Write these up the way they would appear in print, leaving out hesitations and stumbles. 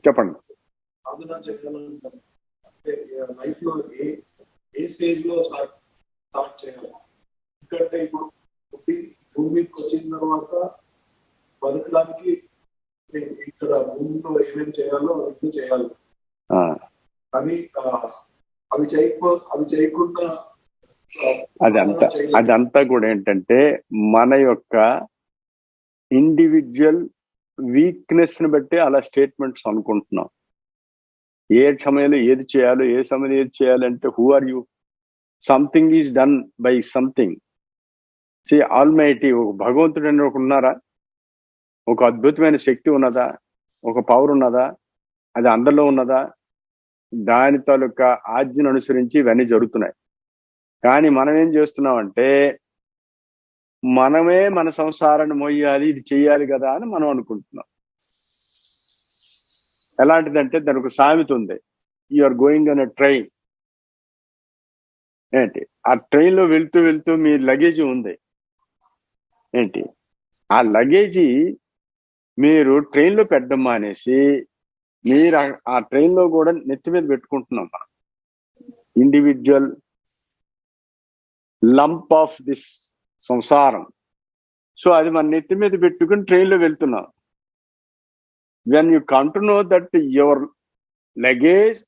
చెప్పండి. సాధన చేయాలంటారు అంటే లైఫ్ లో ఏ స్టేజ్ లో స్టార్ట్ చేయాలి? ఎందుకంటే ఇప్పుడు భూమికి వచ్చిన తర్వాత బతకడానికి ఇక్కడ భూమిలో ఏమేమి చేయాలో అవి చేయాలి. కానీ అవి చేయకుండా అదంతా కూడా ఏంటంటే మన యొక్క ఇండివిజువల్ వీక్నెస్ ని బట్టి అలా స్టేట్మెంట్స్ అనుకుంటున్నాం. ఏ సమయంలో ఏది చేయాలో, ఏ సమయంలో ఏది చేయాలంటే who are you? Something is done by something. Almighty ఒక భగవంతుడు అని ఒక ఉన్నారా? ఒక అద్భుతమైన శక్తి ఉన్నదా? ఒక పవర్ ఉన్నదా? అది అందరిలో ఉన్నదా? దాని తాలూకా ఆజ్ఞను అనుసరించి ఇవన్నీ జరుగుతున్నాయి. కానీ మనం ఏం చేస్తున్నామంటే మనమే మన సంసారాన్ని మోయాలి, ఇది చెయ్యాలి కదా అని మనం అనుకుంటున్నాం. ఎలాంటిదంటే దానికి ఒక సామెత ఉంది, you are going on a train. ఏంటి ఆ ట్రైన్ లో వెళ్తూ వెళ్తూ మీ లగేజ్ ఉంది ఏంటి, ఆ లగేజీ మీరు ట్రైన్ లో పెట్టడం మానేసి మీరు ఆ ట్రైన్ లో కూడా నెత్తి మీద పెట్టుకుంటున్నాం మనం. ఇండివిజువల్ లంప్ ఆఫ్ దిస్ సంసారం. సో అది మన నెత్తి మీద పెట్టుకుని ట్రైన్ లో వెళ్తున్నాం. When you come to know that your luggage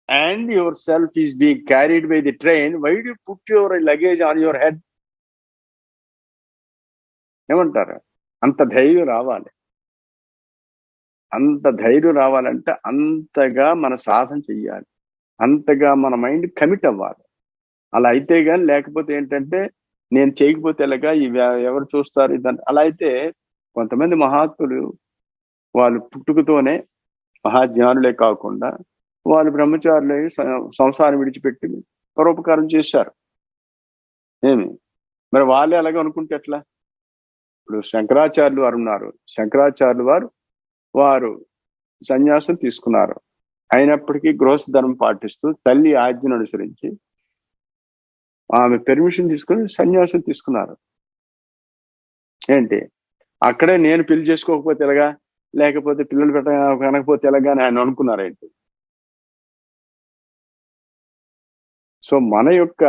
and yourself is being carried by the train, why do you put your luggage on your head? ఏమంటారు? అంత ధైర్యం రావాలి. అంత ధైర్యం రావాలంటే అంతగా మన సాధన చెయ్యాలి, అంతగా మన మైండ్ కమిట్ అవ్వాలి. అలా అయితే కానీ లేకపోతే ఏంటంటే నేను చేయకపోతే ఎలాగా, ఎవరు చూస్తారు ఇదని. అలా అయితే కొంతమంది మహాత్ములు వాళ్ళు పుట్టుకతోనే మహాజ్ఞానులే కాకుండా వాళ్ళు బ్రహ్మచారులే సంసారం విడిచిపెట్టి పరోపకారం చేశారు. మరి వాళ్ళే అలాగే అనుకుంటే ఎట్లా? ఇప్పుడు శంకరాచార్యులు వారు ఉన్నారు. శంకరాచార్యులు వారు సన్యాసం తీసుకున్నారు. అయినప్పటికీ గృహస్థ ధర్మం పాటిస్తూ తల్లి ఆజ్ఞను అనుసరించి ఆమె పెర్మిషన్ తీసుకుని సన్యాసం తీసుకున్నారు. ఏంటి అక్కడే నేను పెళ్లి చేసుకోకపోతే ఎలాగా, లేకపోతే పిల్లలు కనకపోతే ఎలాగా అని ఆయన అనుకున్నారేంటి? సో మన యొక్క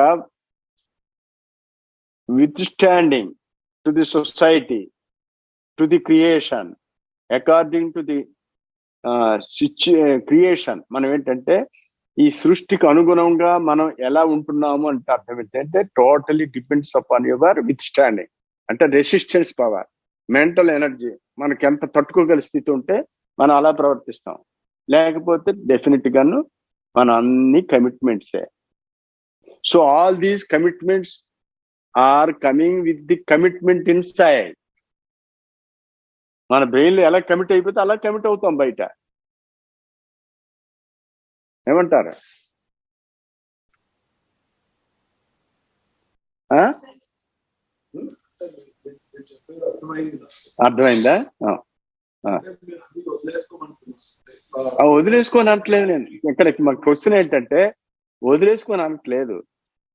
with standing to the society, to the creation, according to the creation, మనం ఏంటంటే ఈ సృష్టికి అనుగుణంగా మనం ఎలా ఉంటున్నాము అంటే అర్థం ఏంటంటే totally depends upon your with standing. అంటే రెసిస్టెన్స్ పవర్, మెంటల్ ఎనర్జీ, మనకి ఎంత తట్టుకోగల స్థితి ఉంటే మనం అలా ప్రవర్తిస్తాం. లేకపోతే డెఫినెట్ గాను మన అన్ని కమిట్మెంట్సే. So all these commitments are coming with the commitment inside. మన బ్రెయిన్ లో ఎలా కమిట్ అయిపోతే అలా కమిట్ అవుతాం బయట. ఏమంటారు? అర్థమైందా? వదిలేసుకొని అనట్లేదు నేను. ఇక్కడ మా క్వశ్చన్ ఏంటంటే వదిలేసుకొని అనట్లేదు.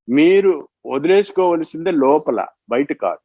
మీరు వదిలేసుకోవలసిందే లోపల, బయట కాదు.